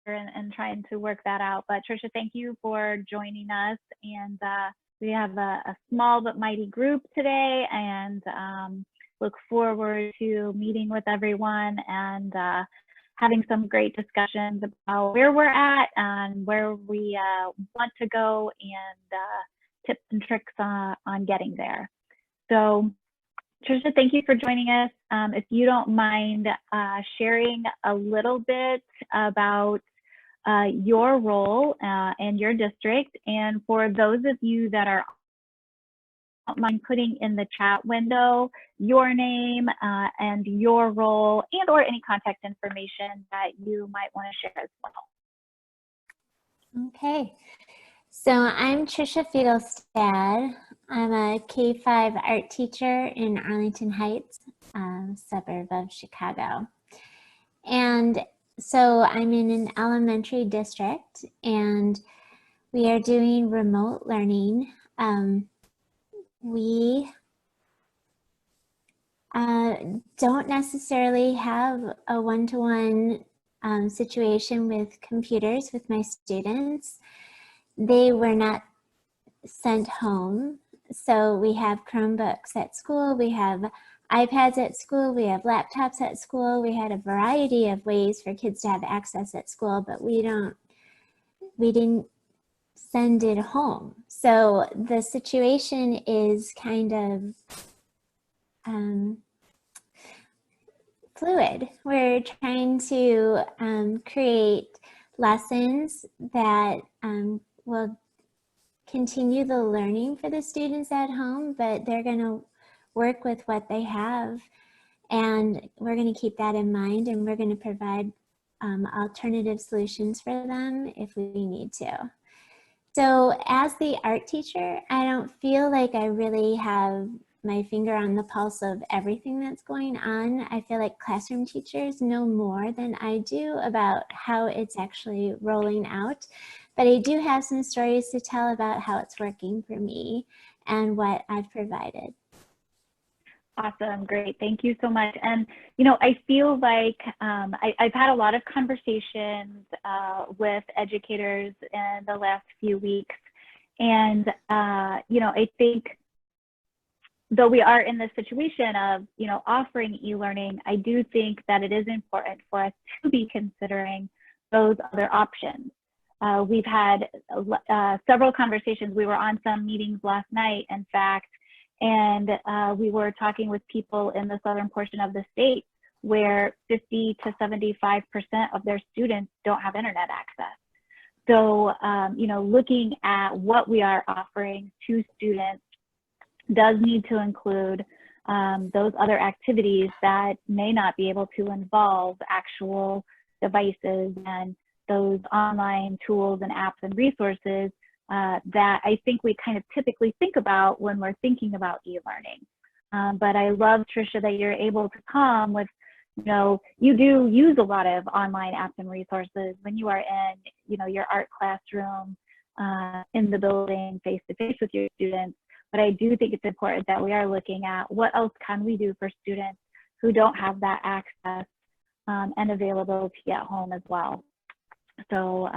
and trying to work that out. But Tricia, thank you for joining us. And we have a small but mighty group today, and look forward to meeting with everyone and having some great discussions about where we're at and where we want to go, and tips and tricks on getting there. So Tricia, thank you for joining us. If you don't mind sharing a little bit about your role and your district, and for those of you that are don't mind putting in the chat window your name and your role and or any contact information that you might want to share as well. Okay, so I'm Tricia Fuglestad. I'm a K-5 art teacher in Arlington Heights, suburb of Chicago. And so I'm in an elementary district, and we are doing remote learning. We don't necessarily have a one-to-one situation with computers with my students. They were not sent home. So we have Chromebooks at school, we have iPads at school, we have laptops at school. We had a variety of ways for kids to have access at school, but we didn't send it home. So the situation is kind of fluid. We're trying to create lessons that will continue the learning for the students at home, but they're going to work with what they have. And we're going to keep that in mind, and we're going to provide alternative solutions for them if we need to. So as the art teacher, I don't feel like I really have my finger on the pulse of everything that's going on. I feel like classroom teachers know more than I do about how it's actually rolling out. But I do have some stories to tell about how it's working for me and what I've provided. Awesome, great, thank you so much. And I feel like I've had a lot of conversations with educators in the last few weeks, and I think though we are in this situation of offering e-learning, I do think that it is important for us to be considering those other options. We've had several conversations. We were on some meetings last night, in fact, and we were talking with people in the southern portion of the state where 50 to 75% of their students don't have internet access. So, looking at what we are offering to students does need to include those other activities that may not be able to involve actual devices and those online tools and apps and resources that I think we kind of typically think about when we're thinking about e-learning. But I love, Tricia, that you're able to come with, you do use a lot of online apps and resources when you are in, your art classroom, in the building, face-to-face with your students. But I do think it's important that we are looking at what else can we do for students who don't have that access and availability at home as well. So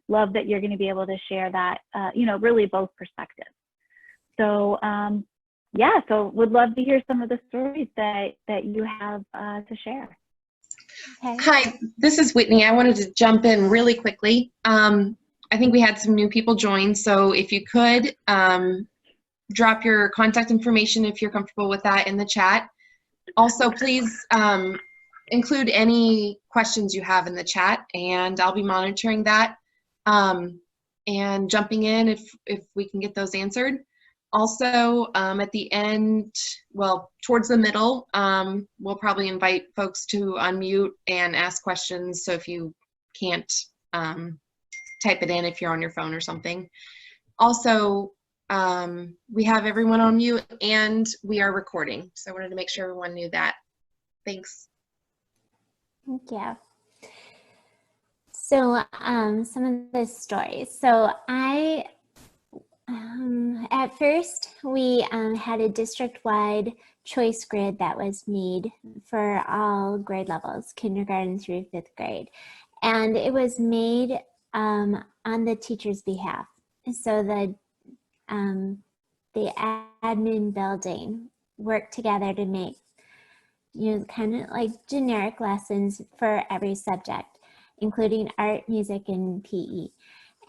love that you're going to be able to share that, really both perspectives. So yeah, so would love to hear some of the stories that you have to share. Okay. Hi, this is Whitney. I wanted to jump in really quickly. I think we had some new people join, so if you could drop your contact information if you're comfortable with that in the chat. Also, please include any questions you have in the chat, and I'll be monitoring that and jumping in if we can get those answered. Also, at the end, well, towards the middle, we'll probably invite folks to unmute and ask questions, so if you can't type it in if you're on your phone or something. Also, we have everyone on mute and we are recording, so I wanted to make sure everyone knew that. Thanks. Thank you. So some of the stories. So at first we had a district-wide choice grid that was made for all grade levels, kindergarten through 5th grade. And it was made on the teacher's behalf. So the admin building worked together to make, kind of like generic lessons for every subject, including art, music, and PE.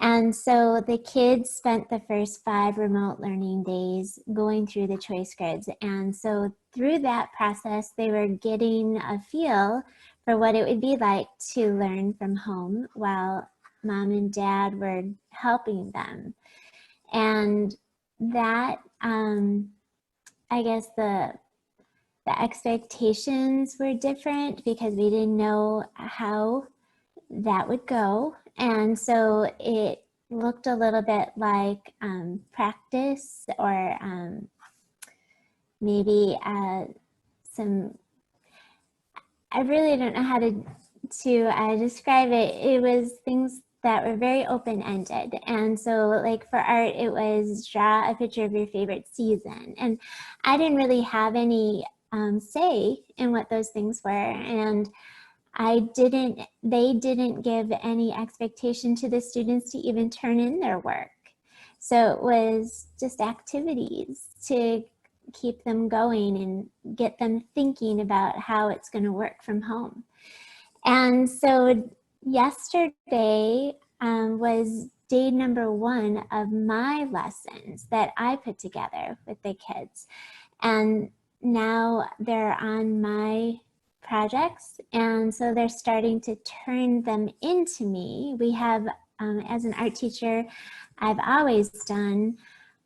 And so the kids spent the first 5 remote learning days going through the choice grids. And so through that process, they were getting a feel for what it would be like to learn from home while mom and dad were helping them. And that, I guess the expectations were different because we didn't know how that would go. And so it looked a little bit like practice, or maybe some, I really don't know how to describe it. It was things that were very open-ended. And so like for art, it was draw a picture of your favorite season. And I didn't really have any say in what those things were. And they didn't give any expectation to the students to even turn in their work. So it was just activities to keep them going and get them thinking about how it's going to work from home. And so yesterday was day number 1 of my lessons that I put together with the kids. And now they're on my projects, and so they're starting to turn them into me. We have, as an art teacher, I've always done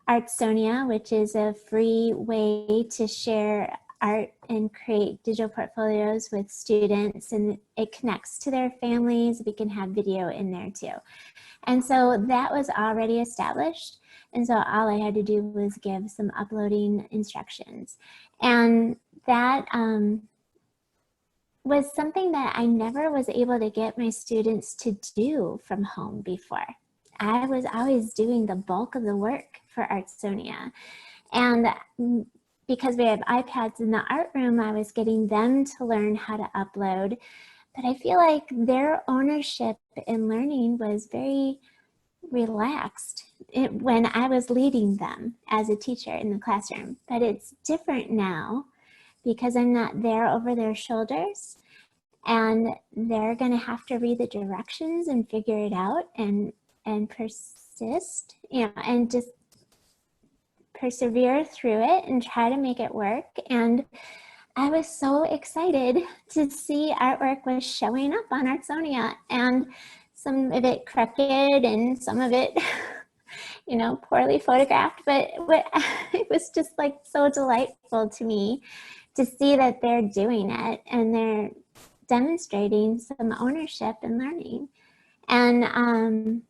Artsonia, which is a free way to share art and create digital portfolios with students, and it connects to their families. We can have video in there too. And so that was already established. And so all I had to do was give some uploading instructions. And that was something that I never was able to get my students to do from home before. I was always doing the bulk of the work for Artsonia. And because we have iPads in the art room, I was getting them to learn how to upload. But I feel like their ownership in learning was very relaxed when I was leading them as a teacher in the classroom. But it's different now because I'm not there over their shoulders, and they're going to have to read the directions and figure it out and persist, and just persevere through it and try to make it work. And I was so excited to see artwork was showing up on Artsonia, and some of it crooked and some of it poorly photographed, but it was just like so delightful to me to see that they're doing it and they're demonstrating some ownership in learning. And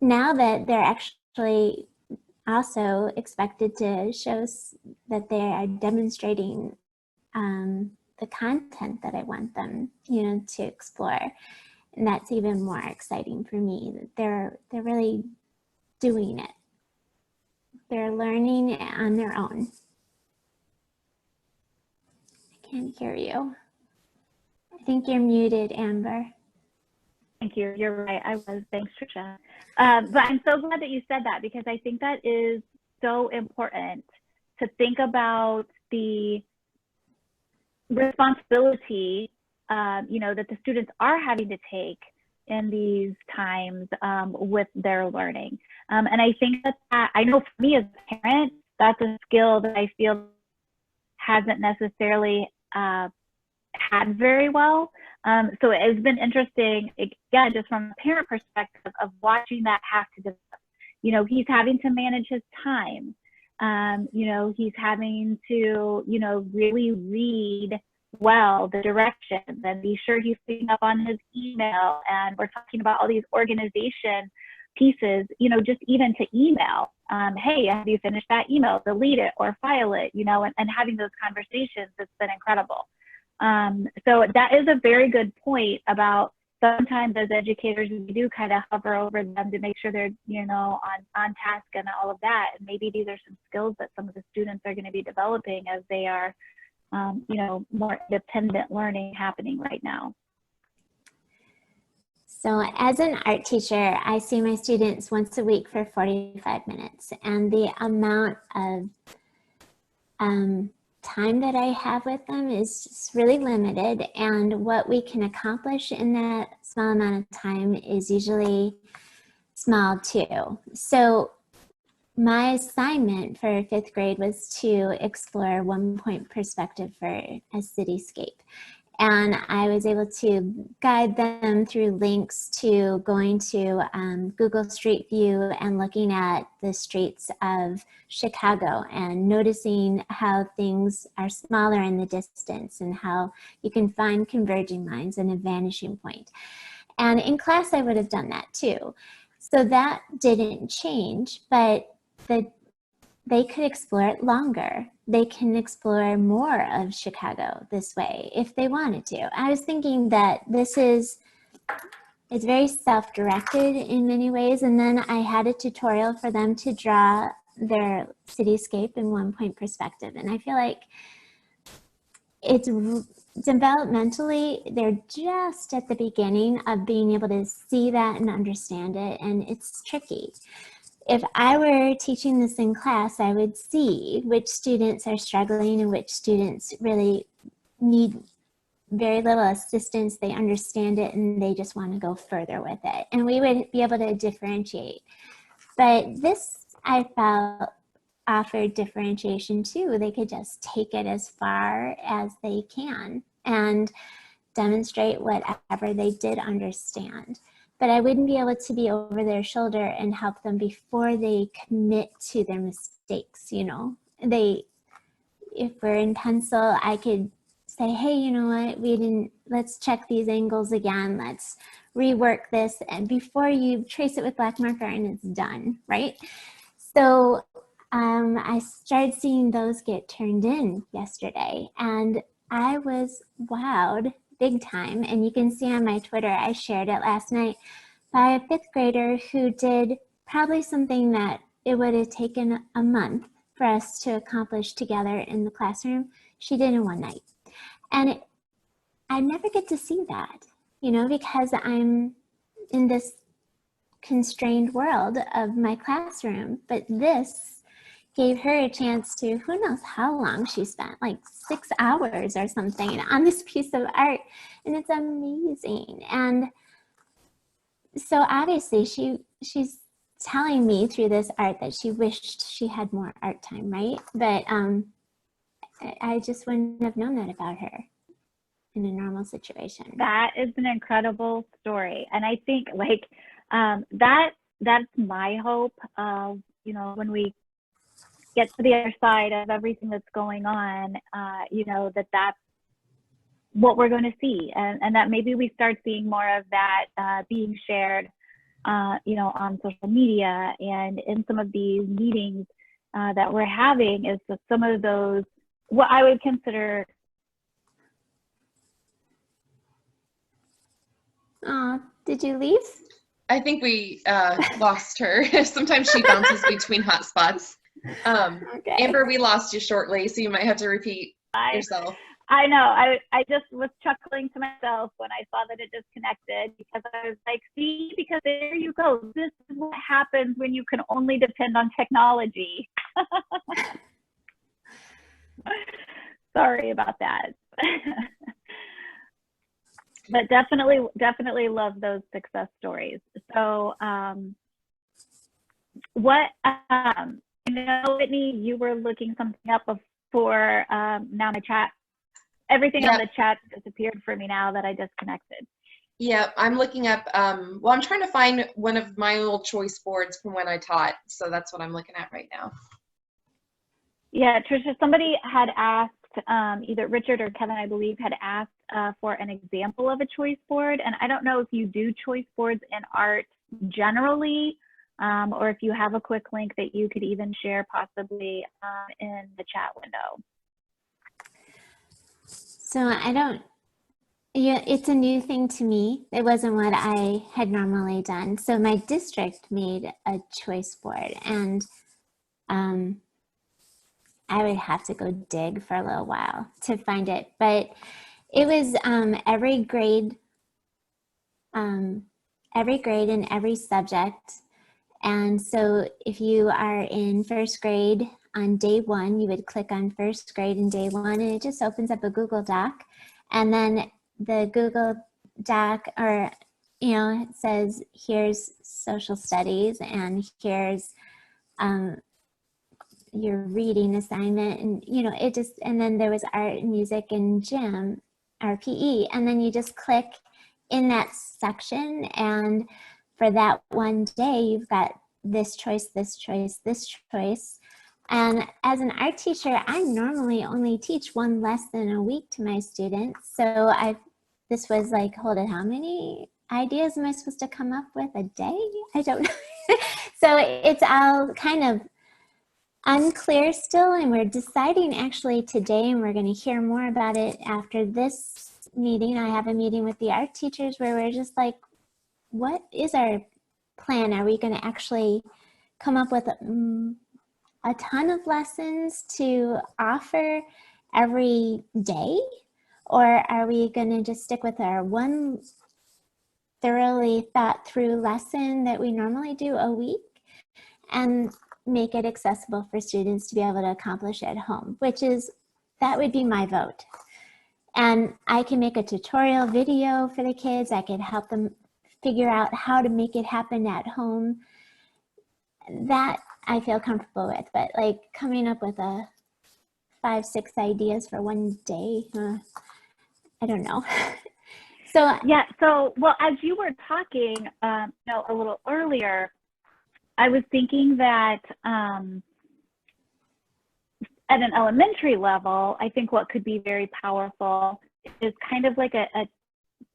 now that they're actually also expected to show that they are demonstrating the content that I want them, to explore. And that's even more exciting for me, that they're really doing it. They're learning on their own. I can't hear you. I think you're muted, Amber. Thank you. You're right. I was. Thanks, Tricia. But I'm so glad that you said that, because I think that is so important to think about the responsibility, that the students are having to take in these times with their learning. And I think that I know for me as a parent, that's a skill that I feel hasn't necessarily had very well. So it has been interesting, again, just from a parent perspective, of watching that have to develop. He's having to manage his time. He's having to, really read well the directions and be sure he's picking up on his email. And we're talking about all these organization pieces, just even to email. Hey, have you finished that email? Delete it or file it, and having those conversations has been incredible. So that is a very good point about sometimes as educators, we do kind of hover over them to make sure they're, on task and all of that. And maybe these are some skills that some of the students are going to be developing as they are, more independent learning happening right now. So as an art teacher, I see my students once a week for 45 minutes, and the amount of time that I have with them is just really limited, and what we can accomplish in that small amount of time is usually small too. So my assignment for 5th grade was to explore 1-point perspective for a cityscape. And I was able to guide them through links to going to Google Street View and looking at the streets of Chicago and noticing how things are smaller in the distance and how you can find converging lines and a vanishing point. And in class, I would have done that too. So that didn't change, but they could explore it longer. They can explore more of Chicago this way if they wanted to. I was thinking that it's very self-directed in many ways. And then I had a tutorial for them to draw their cityscape in 1-point perspective. And I feel like it's developmentally, they're just at the beginning of being able to see that and understand it. And it's tricky. If I were teaching this in class, I would see which students are struggling and which students really need very little assistance. They understand it and they just want to go further with it. And we would be able to differentiate. But this, I felt, offered differentiation too. They could just take it as far as they can and demonstrate whatever they did understand. But I wouldn't be able to be over their shoulder and help them before they commit to their mistakes, you know. If we're in pencil, I could say, hey, you know what, let's check these angles again, let's rework this, and before you trace it with black marker and it's done, right? So I started seeing those get turned in yesterday, and I was wowed big time. And you can see on my Twitter, I shared it last night, by a 5th grader who did probably something that it would have taken a month for us to accomplish together in the classroom. She did in one night. And I never get to see that, you know, because I'm in this constrained world of my classroom. But this gave her a chance to, who knows how long she spent, like 6 hours or something on this piece of art. And it's amazing. And so obviously she's telling me through this art that she wished she had more art time, right? But I just wouldn't have known that about her in a normal situation. That is an incredible story. And I think like that's my hope, you know, when we get to the other side of everything that's going on, you know, that's what we're going to see, and that maybe we start seeing more of that being shared, you know, on social media and in some of these meetings that we're having, is that some of those, what I would consider. Did you leave? I think we lost her. Sometimes she bounces between hotspots. Okay. Amber, we lost you shortly, so you might have to repeat yourself. I know. I just was chuckling to myself when I saw that it disconnected, because I was like, see, because there you go. This is what happens when you can only depend on technology. Sorry about that. But definitely love those success stories. So I know, Whitney, you were looking something up before. Now my chat, everything on the chat disappeared for me now that I disconnected. Yeah, I'm looking up, well, I'm trying to find one of my old choice boards from when I taught. So that's what I'm looking at right now. Yeah, Tricia, somebody had asked, either Richard or Kevin, I believe, had asked for an example of a choice board. And I don't know if you do choice boards in art generally, or if you have a quick link that you could even share possibly in the chat window. So it's a new thing to me. It wasn't what I had normally done. So my district made a choice board, and I would have to go dig for a little while to find it. But it was every grade every grade and every subject. And so if you are in first grade on day 1, you would click on first grade in day 1, and it just opens up a Google Doc. And then the Google Doc, or, you know, it says, here's social studies, and here's your reading assignment. And, you know, it just, and then there was art, music, and gym, or PE. And then you just click in that section, and for that one day, you've got this choice, this choice, this choice. And as an art teacher, I normally only teach 1 lesson a week to my students. So this was like, hold it, how many ideas am I supposed to come up with a day? I don't know. So it's all kind of unclear still, and we're deciding actually today, and we're going to hear more about it after this meeting. I have a meeting with the art teachers where we're just like, what is our plan? Are we going to actually come up with a ton of lessons to offer every day? Or are we going to just stick with our one thoroughly thought through lesson that we normally do a week and make it accessible for students to be able to accomplish at home, that would be my vote. And I can make a tutorial video for the kids. I can help them figure out how to make it happen at home. That I feel comfortable with, but like coming up with 5, 6 ideas for one day, I don't know. So yeah, so well, as you were talking, a little earlier, I was thinking that at an elementary level, I think what could be very powerful is kind of like a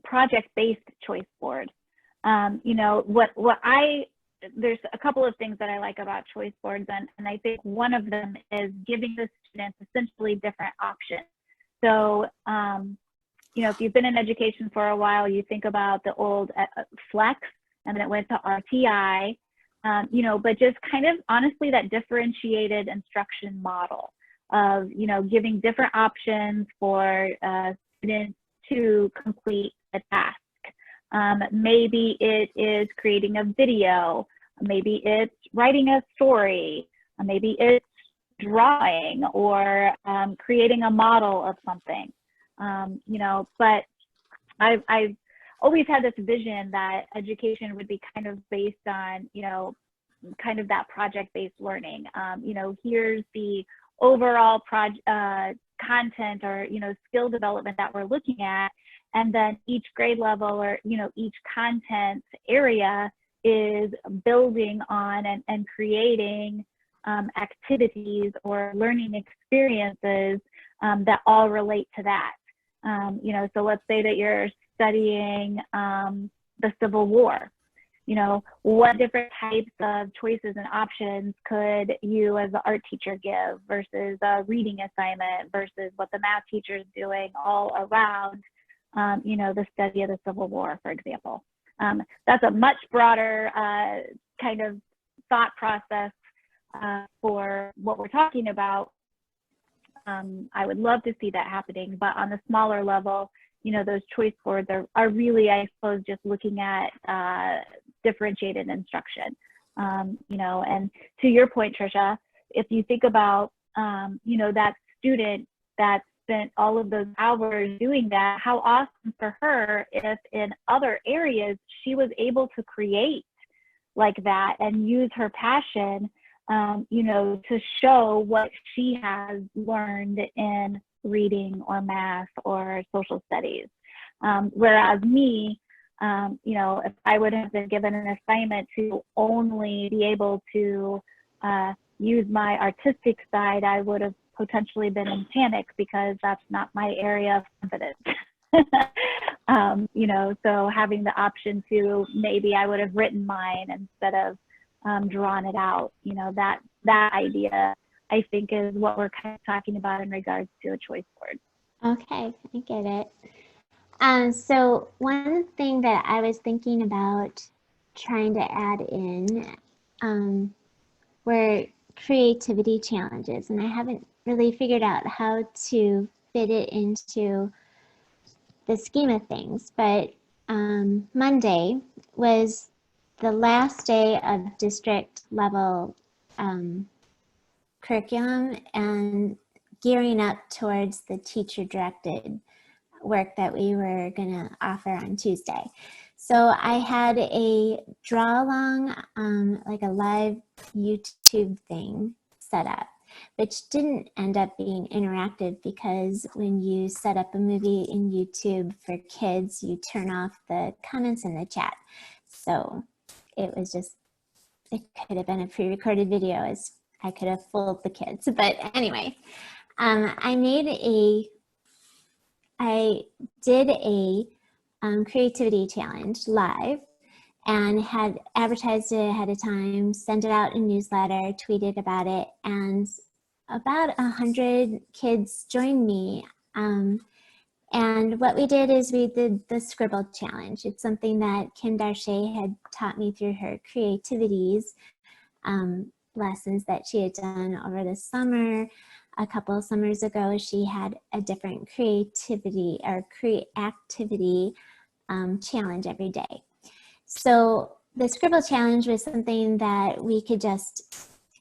project-based choice board. There's a couple of things that I like about choice boards, and I think one of them is giving the students essentially different options. So, if you've been in education for a while, you think about the old Flex, and then it went to RTI, but just kind of honestly that differentiated instruction model of, giving different options for students to complete a task. Maybe it is creating a video, maybe it's writing a story, maybe it's drawing or creating a model of something, but I've always had this vision that education would be kind of based on, kind of that project-based learning. Here's the overall content or, skill development that we're looking at. And then each grade level or, each content area is building on and creating activities or learning experiences that all relate to that. So let's say that you're studying the Civil War. What different types of choices and options could you as the art teacher give versus a reading assignment versus what the math teacher is doing all around the study of the Civil War, for example. That's a much broader kind of thought process for what we're talking about. I would love to see that happening, but on the smaller level, those choice boards are really, I suppose, just looking at differentiated instruction. And to your point, Tricia, if you think about, that student that spent all of those hours doing that, how awesome for her if in other areas she was able to create like that and use her passion, to show what she has learned in reading or math or social studies. Whereas me, if I would have been given an assignment to only be able to use my artistic side, I would have potentially been in panic because that's not my area of confidence. So having the option to, maybe I would have written mine instead of drawn it out, that idea, I think, is what we're kind of talking about in regards to a choice board. Okay, I get it. So one thing that I was thinking about trying to add in were creativity challenges, and I haven't really figured out how to fit it into the scheme of things. But Monday was the last day of district level curriculum and gearing up towards the teacher directed work that we were going to offer on Tuesday. So I had a draw along, like a live YouTube thing set up, which didn't end up being interactive because when you set up a movie in YouTube for kids, you turn off the comments in the chat. So it was just, it could have been a pre-recorded video, as I could have fooled the kids. But anyway, I did a creativity challenge live and had advertised it ahead of time, sent it out in newsletter, tweeted about it, and about 100 kids joined me. And what we did is we did the Scribble Challenge. It's something that Kim Darche had taught me through her creativities lessons that she had done over the summer. A couple of summers ago, she had a different creativity or activity challenge every day. So the Scribble Challenge was something that we could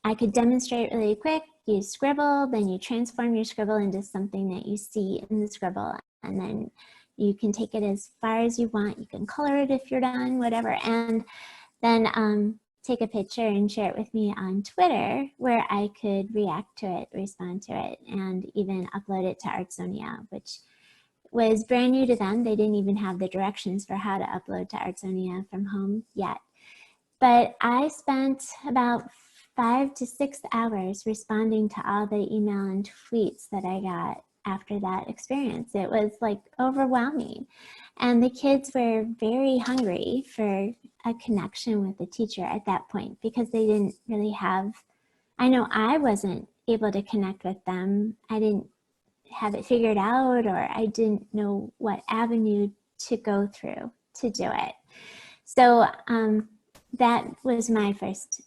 I could demonstrate really quick. You scribble, then you transform your scribble into something that you see in the scribble, and then you can take it as far as you want. You can color it if you're done, whatever, and then take a picture and share it with me on Twitter, where I could react to it, respond to it, and even upload it to Artsonia, which was brand new to them. They didn't even have the directions for how to upload to Artsonia from home yet. But I spent about 5 to 6 hours responding to all the email and tweets that I got after that experience. It was like overwhelming. And the kids were very hungry for a connection with the teacher at that point because they didn't really have, I know I wasn't able to connect with them. I didn't have it figured out, or I didn't know what avenue to go through to do it. So that was my first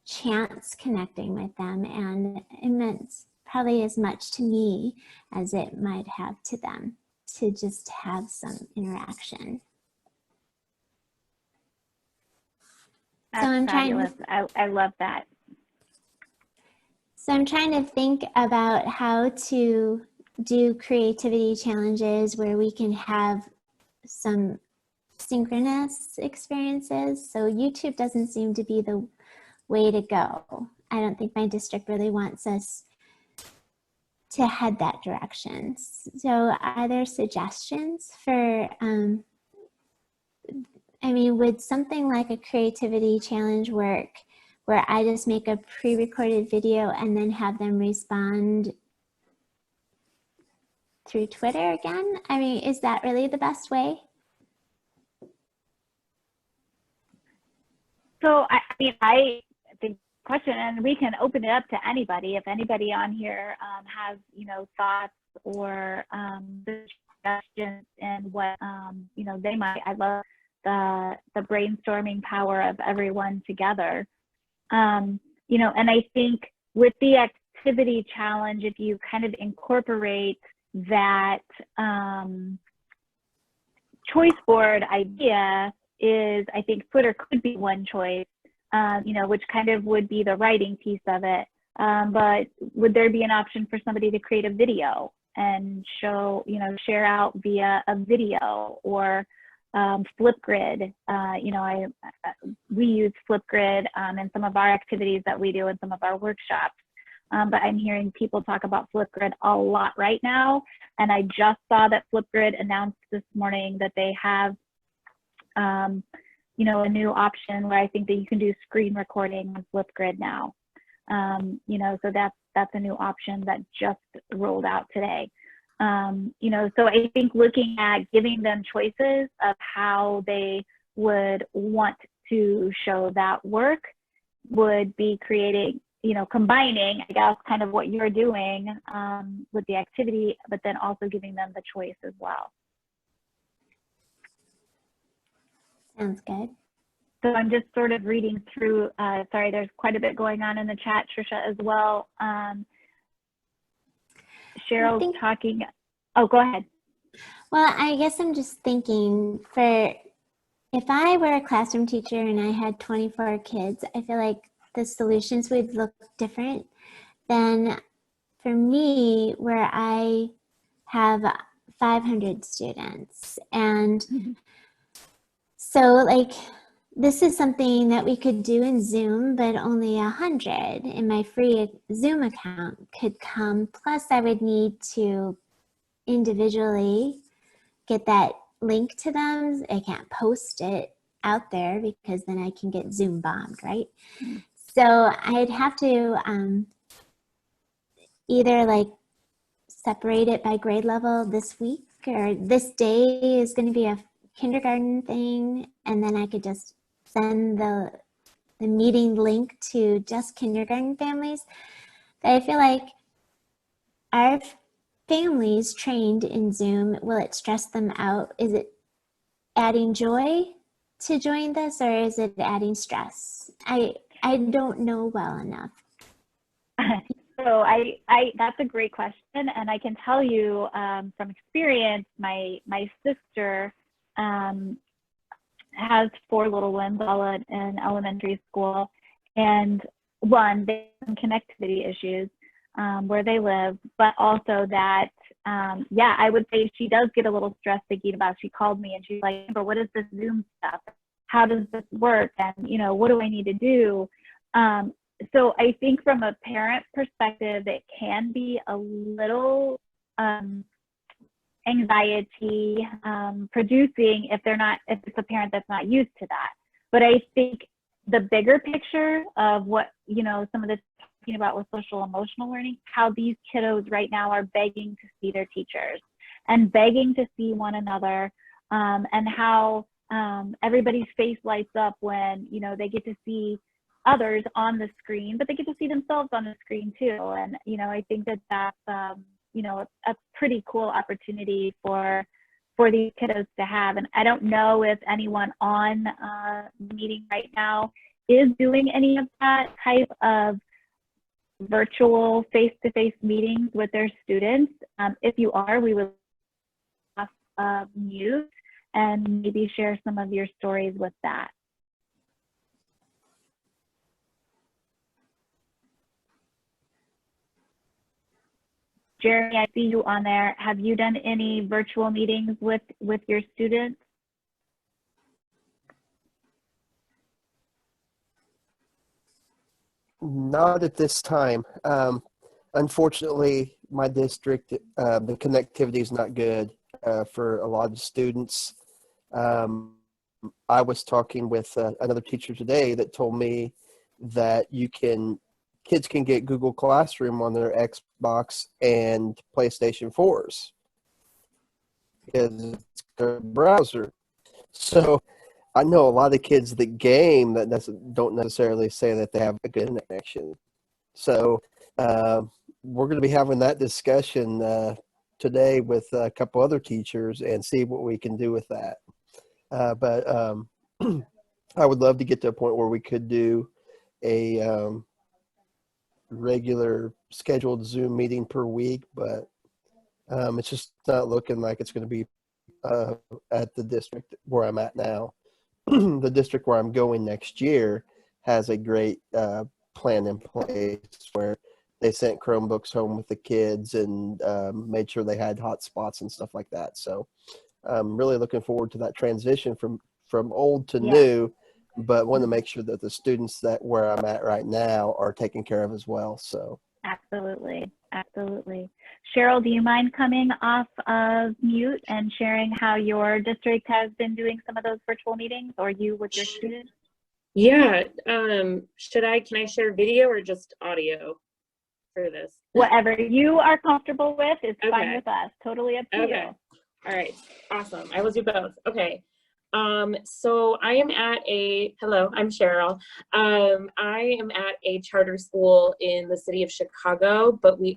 chance connecting with them, and it meant probably as much to me as it might have to them to just have some interaction. That's so I'm fabulous. I love that. So I'm trying to think about how to do creativity challenges where we can have some synchronous experiences. So YouTube doesn't seem to be the way to go. I don't think my district really wants us to head that direction. So are there suggestions for, I mean, would something like a creativity challenge work where I just make a pre-recorded video and then have them respond through Twitter again? I mean, is that really the best way? So, I mean, I think question, and we can open it up to anybody. If anybody on here has, you know, thoughts or suggestions and what, you know, they might, I love the brainstorming power of everyone together. You know, and I think with the activity challenge, if you kind of incorporate that choice board idea, is I think Twitter could be one choice, you know, which kind of would be the writing piece of it. But would there be an option for somebody to create a video and show, you know, share out via a video, or Flipgrid? You know, we use Flipgrid in some of our activities that we do in some of our workshops. But I'm hearing people talk about Flipgrid a lot right now. And I just saw that Flipgrid announced this morning that they have, you know, a new option where I think that you can do screen recording on Flipgrid now. You know, so that's a new option that just rolled out today. You know, so I think looking at giving them choices of how they would want to show that work would be creating, you know, combining, I guess, kind of what you're doing with the activity, but then also giving them the choice as well. Sounds good. So I'm just sort of reading through, sorry, there's quite a bit going on in the chat, Tricia, as well. Cheryl's talking, oh, go ahead. Well, I guess I'm just thinking for if I were a classroom teacher and I had 24 kids, I feel like the solutions would look different than for me, where I have 500 students. And so like, this is something that we could do in Zoom, but only 100 in my free Zoom account could come. Plus I would need to individually get that link to them. I can't post it out there because then I can get Zoom bombed, right? So I'd have to either like separate it by grade level this week, or this day is going to be a kindergarten thing, and then I could just send the meeting link to just kindergarten families. But I feel like our families trained in Zoom, will it stress them out? Is it adding joy to join this, or is it adding stress? I don't know well enough. So that's a great question, and I can tell you from experience, my sister has 4 little ones, all in elementary school, and one, they have some connectivity issues where they live, but also that, yeah, I would say she does get a little stressed thinking about, she called me and she's like, but what is this Zoom stuff? How does this work? And, what do I need to do? So I think from a parent perspective, it can be a little anxiety producing if it's a parent that's not used to that. But I think the bigger picture of what, some of this talking about with social emotional learning, how these kiddos right now are begging to see their teachers and begging to see one another, and how everybody's face lights up when, they get to see others on the screen, but they get to see themselves on the screen too. And, I think that's, a pretty cool opportunity for these kiddos to have. And I don't know if anyone on the meeting right now is doing any of that type of virtual face-to-face meetings with their students. If you are, we would mute and maybe share some of your stories with that. Jeremy, I see you on there. Have you done any virtual meetings with your students? Not at this time. Unfortunately, my district, the connectivity is not good for a lot of students. I was talking with another teacher today that told me that kids can get Google Classroom on their Xbox and PlayStation 4s because it's a browser. So I know a lot of kids that game that don't necessarily say that they have a good internet connection. So we're going to be having that discussion today with a couple other teachers and see what we can do with that. But I would love to get to a point where we could do a regular scheduled Zoom meeting per week, but it's just not looking like it's going to be at the district where I'm at now. The district where I'm going next year has a great plan in place where they sent Chromebooks home with the kids and made sure they had hotspots and stuff like that. So I'm really looking forward to that transition from old to new, but want to make sure that the students that where I'm at right now are taken care of as well. So absolutely. Cheryl, do you mind coming off of mute and sharing how your district has been doing some of those virtual meetings, or you with your students? Yeah. Can I share video or just audio for this? Whatever you are comfortable with is fine with us. Totally up to you. All right. Awesome. I will do both. Okay. So I am at hello, I'm Cheryl. I am at a charter school in the city of Chicago, but we're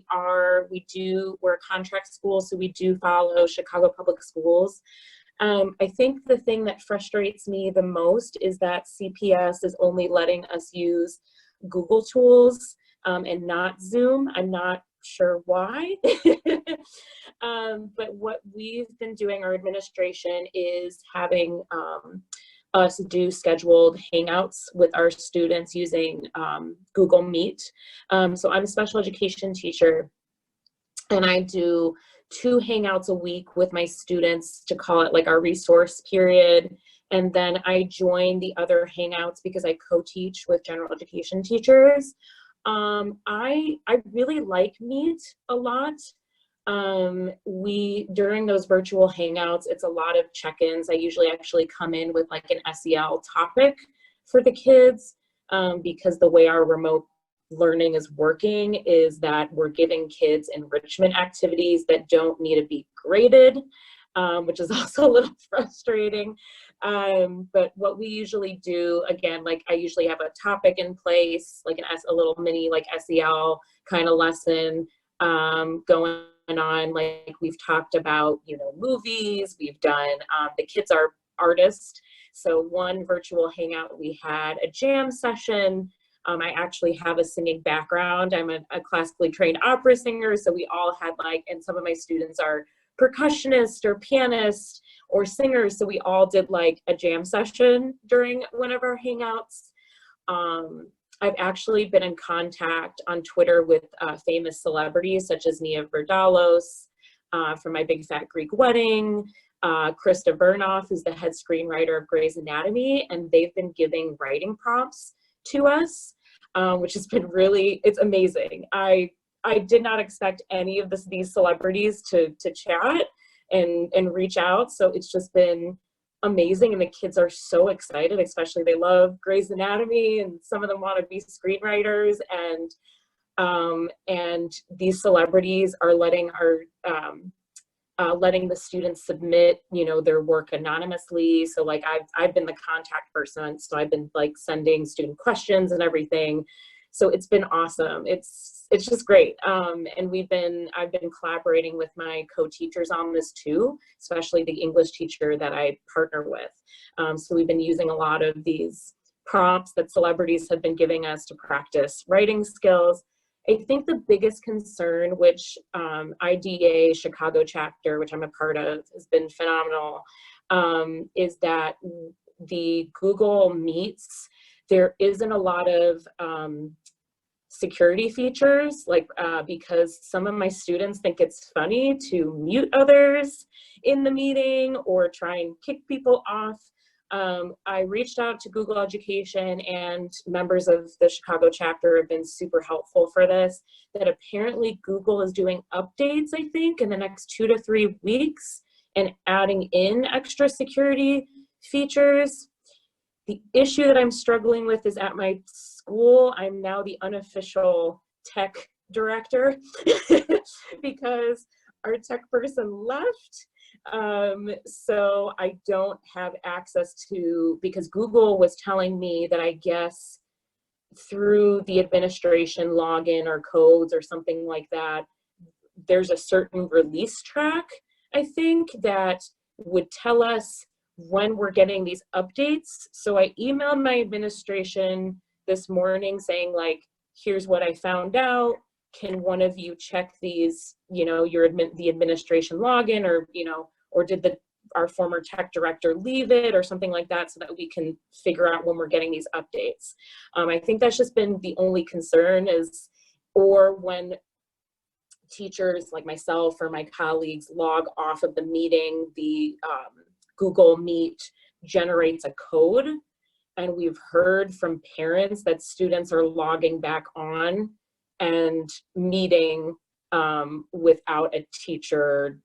a contract school, so we do follow Chicago Public Schools. I think the thing that frustrates me the most is that CPS is only letting us use Google tools and not Zoom. I'm not sure why. But what we've been doing, our administration, is having us do scheduled hangouts with our students using Google Meet. So I'm a special education teacher, and I do 2 hangouts a week with my students to call it like our resource period. And then I join the other hangouts because I co-teach with general education teachers. I really like Meet a lot. During those virtual hangouts, it's a lot of check-ins. I usually actually come in with like an SEL topic for the kids, because the way our remote learning is working is that we're giving kids enrichment activities that don't need to be graded, which is also a little frustrating. But what we usually do, again, like I usually have a topic in place, like a little mini like SEL kind of lesson going on. Like we've talked about, movies, we've done, the kids are artists. So one virtual hangout, we had a jam session. I actually have a singing background. I'm a classically trained opera singer. So we all had and some of my students are percussionists or pianists or singers. So we all did like a jam session during one of our hangouts. I've actually been in contact on Twitter with famous celebrities such as Nia Vardalos from My Big Fat Greek Wedding, Krista Burnoff, who's the head screenwriter of Grey's Anatomy, and they've been giving writing prompts to us, which has been it's amazing. I did not expect any of these celebrities to chat and reach out, so it's just been amazing, and the kids are so excited, especially they love Grey's Anatomy, and some of them want to be screenwriters, and these celebrities are letting the students submit, their work anonymously. So like I've been the contact person, so I've been like sending student questions and everything. So it's been awesome. It's just great. And I've been collaborating with my co-teachers on this too, especially the English teacher that I partner with. So we've been using a lot of these prompts that celebrities have been giving us to practice writing skills. I think the biggest concern, which IDEA Chicago chapter, which I'm a part of, has been phenomenal, is that the Google Meets, there isn't a lot of security features, because some of my students think it's funny to mute others in the meeting or try and kick people off. I reached out to Google Education, and members of the Chicago chapter have been super helpful for this, that apparently Google is doing updates, I think, in the next 2 to 3 weeks and adding in extra security features. The issue that I'm struggling with is at my school, I'm now the unofficial tech director because our tech person left. So I don't have access to, because Google was telling me that I guess through the administration login or codes or something like that, there's a certain release track, I think, that would tell us when we're getting these updates. So I emailed my administration this morning saying here's what I found out. Can one of you check these, the administration login, or did our former tech director leave it or something like that, so that we can figure out when we're getting these updates. I think that's just been the only concern or when teachers like myself or my colleagues log off of the meeting, the Google Meet generates a code. And we've heard from parents that students are logging back on and meeting without a teacher,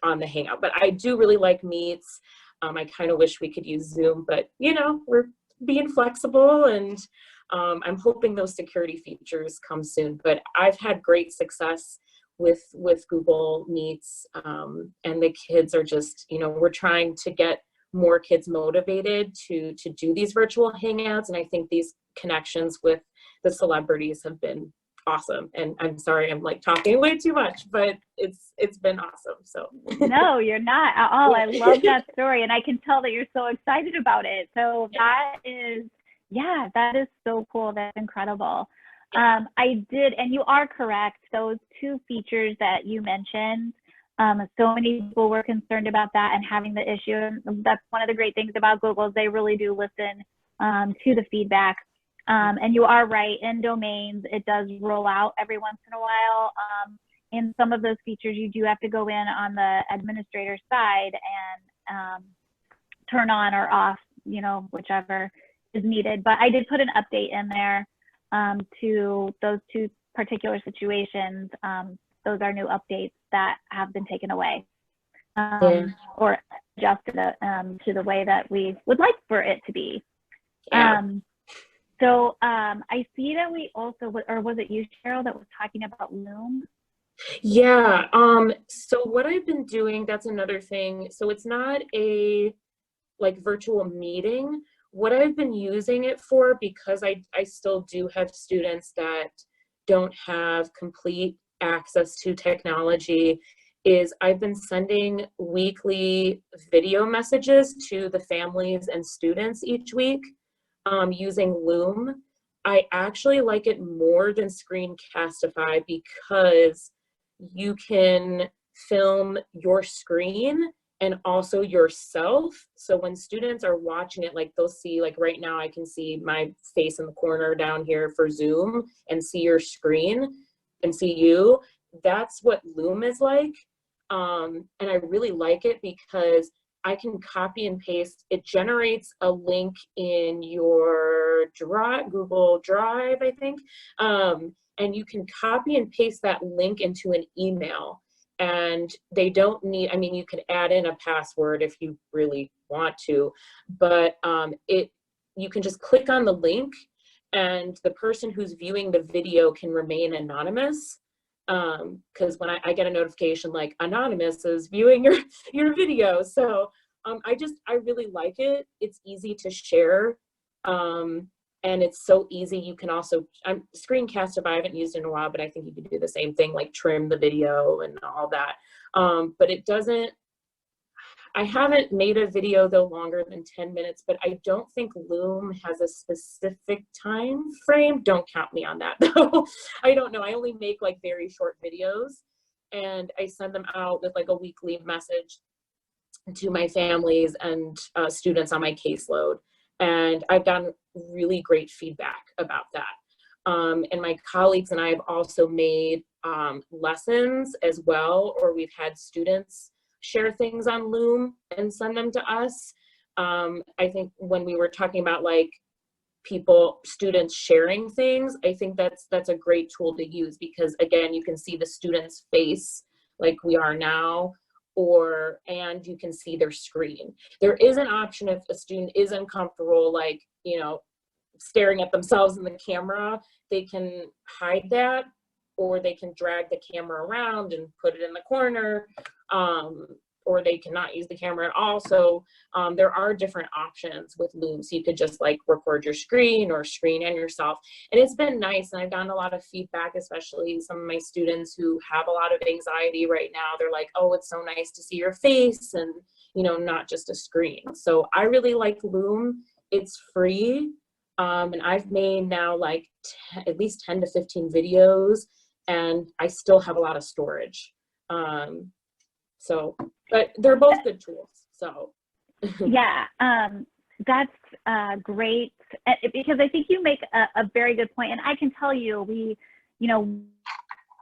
on the Hangout. But I do really like Meets. I kind of wish we could use Zoom, but we're being flexible, and I'm hoping those security features come soon. But I've had great success with Google Meets, and the kids are just, we're trying to get more kids motivated to do these virtual hangouts, and I think these connections with the celebrities have been awesome. And I'm sorry, I'm talking way too much, but it's been awesome. So no, you're not at all. I love that story, and I can tell that you're so excited about it. So that is so cool. That's incredible. I did, and you are correct, those 2 features that you mentioned, So many people were concerned about that and having the issue. And that's one of the great things about Google is they really do listen to the feedback. And you are right, in domains, it does roll out every once in a while. In some of those features, you do have to go in on the administrator side and turn on or off, you know, whichever is needed. But I did put an update in there to those two particular situations. Those are new updates that have been taken away or adjusted to the way that we would like for it to be. So I see that we also, or was it you, Cheryl, that was talking about Loom? Yeah, so what I've been doing, that's another thing. So it's not a like virtual meeting. What I've been using it for, because I still do have students that don't have complete access to technology, is I've been sending weekly video messages to the families and students each week using Loom. I actually like it more than Screencastify because you can film your screen and also yourself. So when students are watching it, like they'll see, like right now I can see my face in the corner down here for Zoom and see your screen and see you. That's what Loom is like. And I really like it because I can copy and paste. It generates a link in your Google Drive, I think. And you can copy and paste that link into an email. And they don't need, I mean, you can add in a password if you really want to, but you can just click on the link and the person who's viewing the video can remain anonymous. Because when I get a notification like anonymous is viewing your video. So I really like it. It's easy to share. And it's so easy. You can also, Screencastify, I haven't used in a while, but I think you can do the same thing, like trim the video and all that. But it doesn't, I haven't made a video though longer than 10 minutes, but I don't think Loom has a specific time frame. Don't count me on that though. I don't know. I only make like very short videos and I send them out with like a weekly message to my families and students on my caseload. And I've gotten really great feedback about that. And my colleagues and I have also made lessons as well, or we've had students share things on Loom and send them to us. I think when we were talking about like students sharing things, I think that's a great tool to use because again, you can see the student's face like we are now, and you can see their screen. There is an option if a student is uncomfortable, like, you know, staring at themselves in the camera, they can hide that, or they can drag the camera around and put it in the corner, or they cannot use the camera at all. So there are different options with Loom. So you could just like record your screen or screen and yourself. And it's been nice. And I've gotten a lot of feedback, especially some of my students who have a lot of anxiety right now. They're like, oh, it's so nice to see your face and, you know, not just a screen. So I really like Loom. It's free. And I've made now like at least 10 to 15 videos and I still have a lot of storage. But they're both good tools, so. Yeah, that's great, because I think you make a very good point. And I can tell you,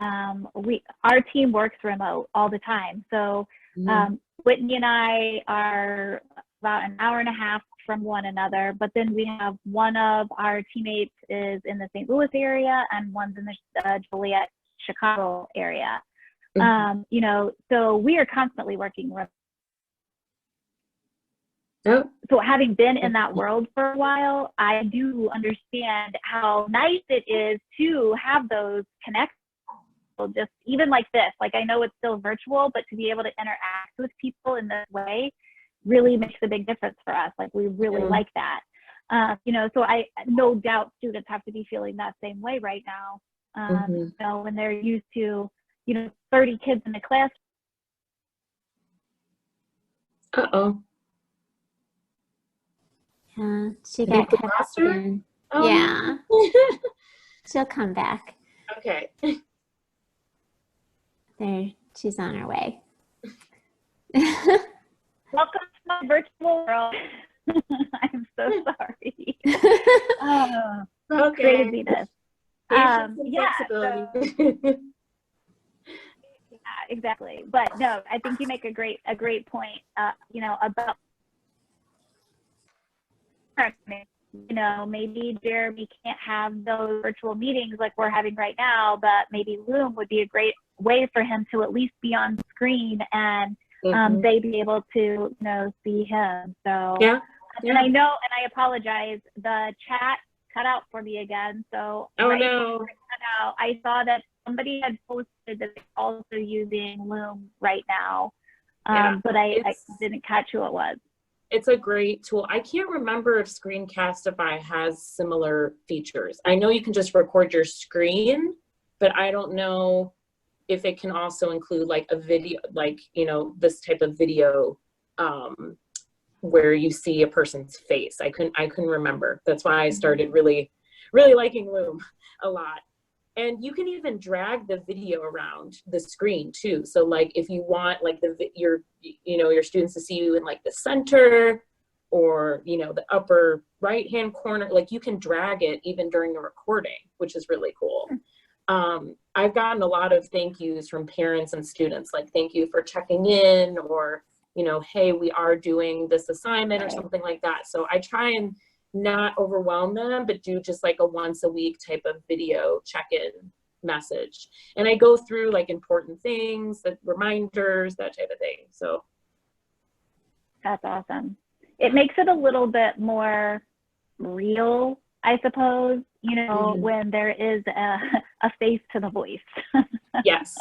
our team works remote all the time. So Whitney and I are about an hour and a half from one another, but then we have one of our teammates is in the St. Louis area and one's in the Joliet, Chicago area. You know, so we are constantly working. So having been in that world for a while, I do understand how nice it is to have those connections, just even like this. Like I know it's still virtual, but to be able to interact with people in this way really makes a big difference for us. Like we really like that. You know, so I no doubt students have to be feeling that same way right now. You know, when they're used to, you know, 30 kids in a class. Uh-oh. Yeah, she got cut off again. Oh, yeah. She'll come back. Okay. There, she's on her way. Welcome to my virtual world. I'm so sorry. Okay. Great to see this. Patience and Yeah, flexibility. yeah, exactly. But no, I think you make a great point. You know, about maybe Jeremy can't have those virtual meetings like we're having right now, but maybe Loom would be a great way for him to at least be on screen and they be able to, see him. So Yeah. And I know, and I apologize, the chat cut out for me again. So Oh right no. before it cut out, I saw that somebody had posted that they're also using Loom right now, but I didn't catch who it was. It's a great tool. I can't remember if Screencastify has similar features. I know you can just record your screen, but I don't know if it can also include like a video, like, this type of video where you see a person's face. I couldn't remember. That's why I started really, really liking Loom a lot. And you can even drag the video around the screen too. So like if you want like your students to see you in like the center or, the upper right-hand corner, like you can drag it even during the recording, which is really cool. I've gotten a lot of thank yous from parents and students, like thank you for checking in, or, hey, we are doing this assignment or something like that. So I try and not overwhelm them, but do just like a once a week type of video check-in message. And I go through like important things, like reminders, that type of thing. So that's awesome. It makes it a little bit more real, I suppose, when there is a face to the voice. Yes.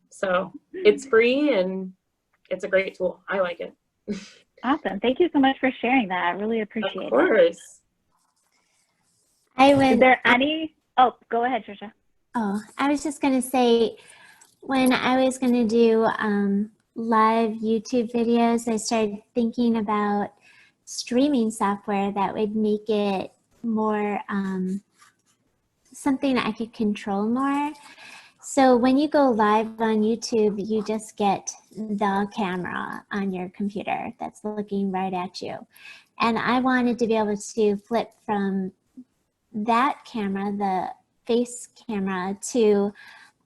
So it's free and it's a great tool. I like it. Awesome. Thank you so much for sharing that. I really appreciate it. Of course. Is there any? Oh, go ahead, Tricia. Oh, I was just going to say, when I was going to do live YouTube videos, I started thinking about streaming software that would make it more something I could control more. So when you go live on YouTube, you just get the camera on your computer that's looking right at you. And I wanted to be able to flip from that camera, the face camera, to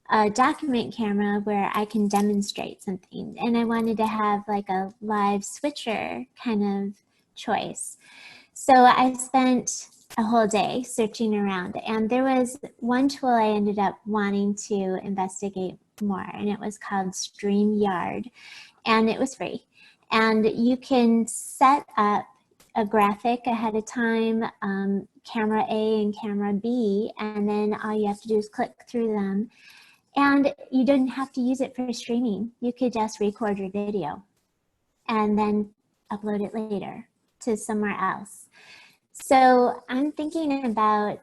a document camera where I can demonstrate something. And I wanted to have like a live switcher kind of choice. So I spent a whole day searching around, and there was one tool I ended up wanting to investigate more, and it was called StreamYard, and it was free. And you can set up a graphic ahead of time, camera A and camera B, and then all you have to do is click through them. And you didn't have to use it for streaming. You could just record your video and then upload it later to somewhere else. So I'm thinking about,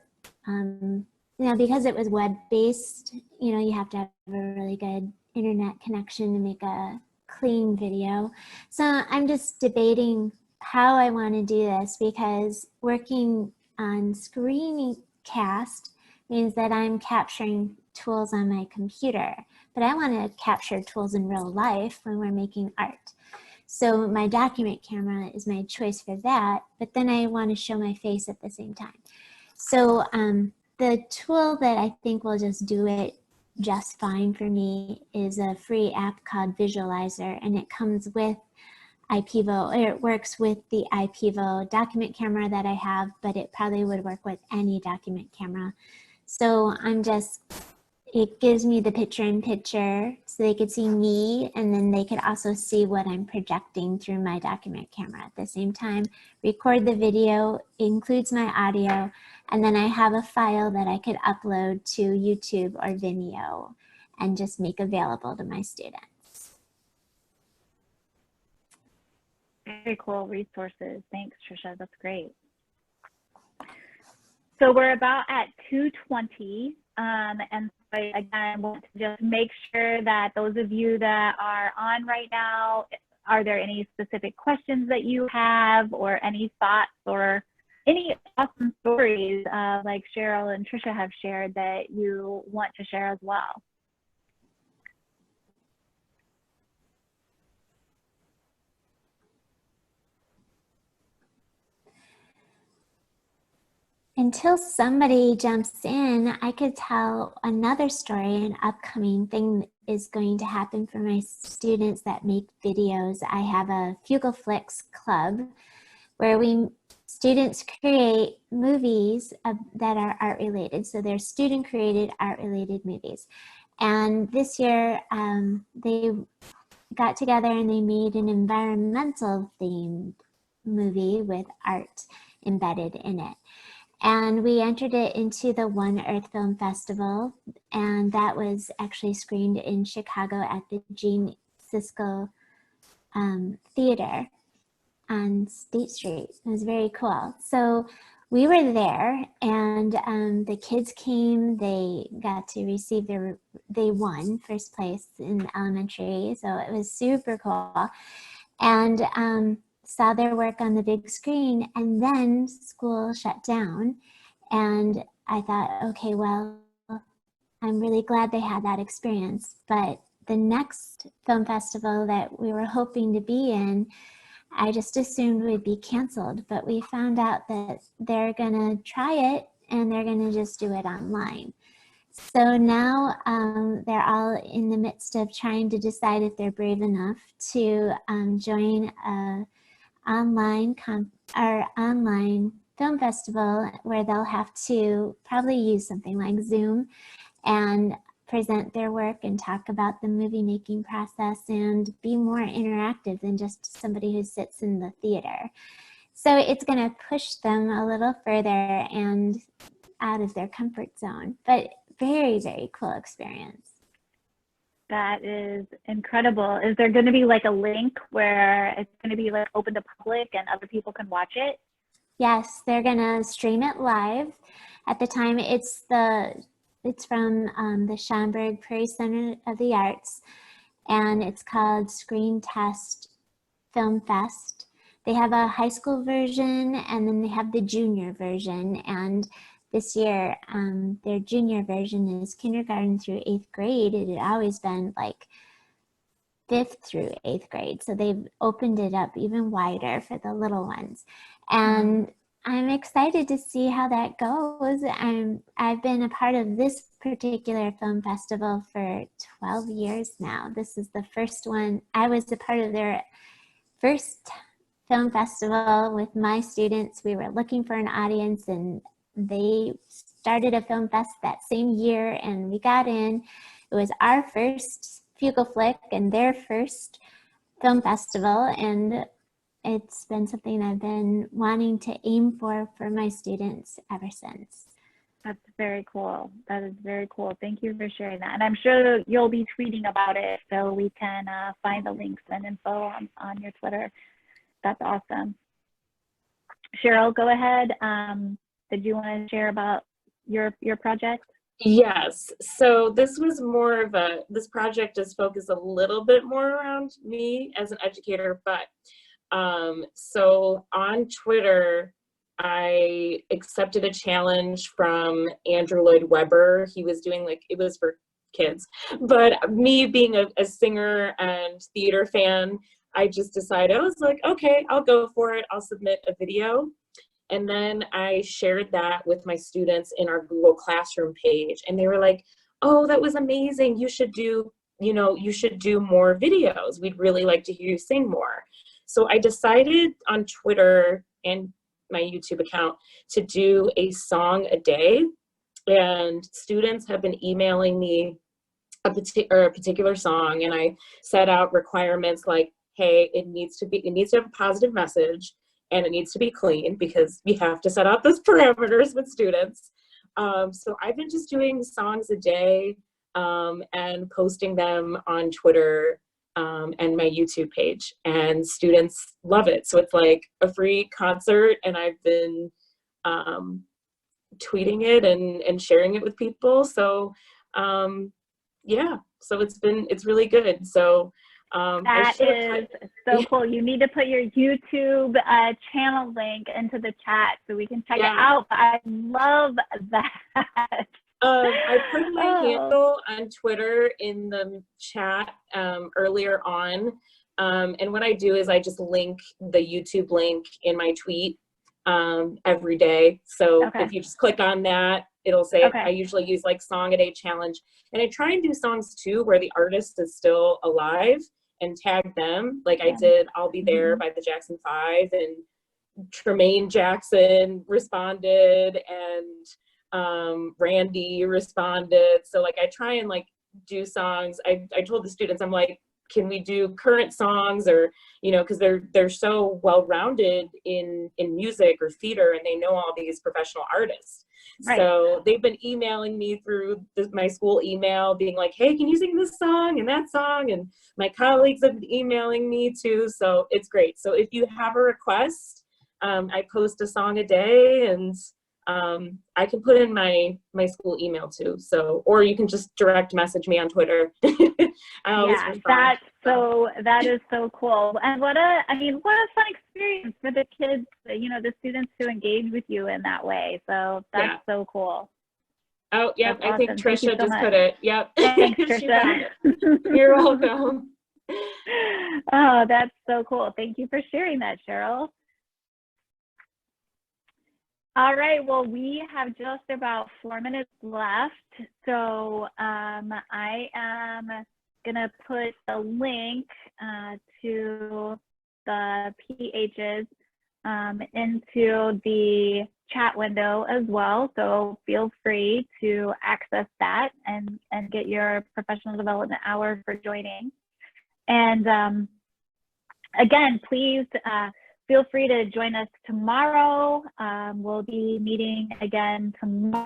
because it was web-based, you have to have a really good internet connection to make a clean video. So I'm just debating how I want to do this, because working on screencast means that I'm capturing tools on my computer, but I want to capture tools in real life when we're making art. So my document camera is my choice for that, but then I want to show my face at the same time. So the tool that I think will just do it just fine for me is a free app called Visualizer, and it comes with IPEVO, or it works with the IPEVO document camera that I have, but it probably would work with any document camera. So it gives me the picture-in-picture so they could see me, and then they could also see what I'm projecting through my document camera at the same time. Record the video, includes my audio, and then I have a file that I could upload to YouTube or Vimeo and just make available to my students. Very cool resources. Thanks, Tricia. That's great. So we're about at 2:20. And so again, I want to just make sure that those of you that are on right now, are there any specific questions that you have, or any thoughts, or any awesome stories like Cheryl and Tricia have shared that you want to share as well? until somebody jumps in, I could tell another story. An upcoming thing is going to happen for my students that make videos. I have a Fugleflix club where students create movies that are art related. So they're student created art related movies. And this year they got together and they made an environmental themed movie with art embedded in it. And we entered it into the One Earth Film Festival, and that was actually screened in Chicago at the Gene Siskel Theater on State Street. It was very cool. So we were there, and the kids came. They got to receive they won first place in elementary, so it was super cool. And saw their work on the big screen, and then school shut down. And I thought, okay, well, I'm really glad they had that experience. But the next film festival that we were hoping to be in, I just assumed would be canceled, but we found out that they're gonna try it and they're gonna just do it online. So now they're all in the midst of trying to decide if they're brave enough to join a online film festival where they'll have to probably use something like Zoom and present their work and talk about the movie making process and be more interactive than just somebody who sits in the theater. So it's going to push them a little further and out of their comfort zone, but very, very cool experience. That is incredible. Is there going to be like a link where it's going to be like open to public and other people can watch it? Yes, they're going to stream it live. At the time, it's from the Schaumburg Prairie Center of the Arts, and it's called Screen Test Film Fest. They have a high school version, and then they have the junior version. And this year, their junior version is kindergarten through 8th grade. It had always been like 5th through 8th grade. So they've opened it up even wider for the little ones. And I'm excited to see how that goes. I've been a part of this particular film festival for 12 years now. This is the first one. I was a part of their first film festival with my students. We were looking for an audience, and they started a film fest that same year, and we got in. It was our first Fugleflick and their first film festival, and it's been something I've been wanting to aim for my students ever since. That's very cool. That is very cool. Thank you for sharing that. And I'm sure you'll be tweeting about it so we can find the links and info on your Twitter. That's awesome. Cheryl, go ahead. Did you want to share about your project? Yes. So this was more of this project is focused a little bit more around me as an educator, but so on Twitter, I accepted a challenge from Andrew Lloyd Webber. He was doing it was for kids, but me being a singer and theater fan, I just decided, I was like, okay, I'll go for it. I'll submit a video. And then I shared that with my students in our Google Classroom page. And they were like, oh, that was amazing. You should do more videos. We'd really like to hear you sing more. So I decided on Twitter and my YouTube account to do a song a day. And students have been emailing me a particular song. And I set out requirements like, hey, it needs to have a positive message, and it needs to be clean, because we have to set out those parameters with students. So I've been just doing songs a day and posting them on Twitter and my YouTube page, and students love it. So it's like a free concert, and I've been tweeting it and sharing it with people. So yeah, so it's really good. So that is so cool. You need to put your YouTube channel link into the chat so we can check it out. I love that. I put my handle on Twitter in the chat earlier on. And what I do is I just link the YouTube link in my tweet. every day. So Okay. if you just click on that, it'll say, Okay. I usually use like song a day challenge. And I try and do songs too where the artist is still alive and tag them. Like I did I'll Be There by the Jackson 5, and Tremaine Jackson responded, and Randy responded. So like I try and like do songs. I told the students, I'm like, can we do current songs, or, you know, because they're so well-rounded in music or theater, and they know all these professional artists. Right. So they've been emailing me through my school email being like, hey, can you sing this song and that song? And my colleagues have been emailing me too. So it's great. So if you have a request, I post a song a day, and I can put in my school email too. So, or you can just direct message me on Twitter. I always respond. That is so cool. And what a fun experience for the kids, you know, the students to engage with you in that way. So that's so cool. Oh, yeah. I think Tricia just put it. Yep. Thanks, Tricia. You're welcome. Oh, that's so cool. Thank you for sharing that, Cheryl. All right, well, we have just about 4 minutes left. So I am gonna put a link to the PHs into the chat window as well. So feel free to access that and get your professional development hour for joining. And again, please, feel free to join us tomorrow. We'll be meeting again tomorrow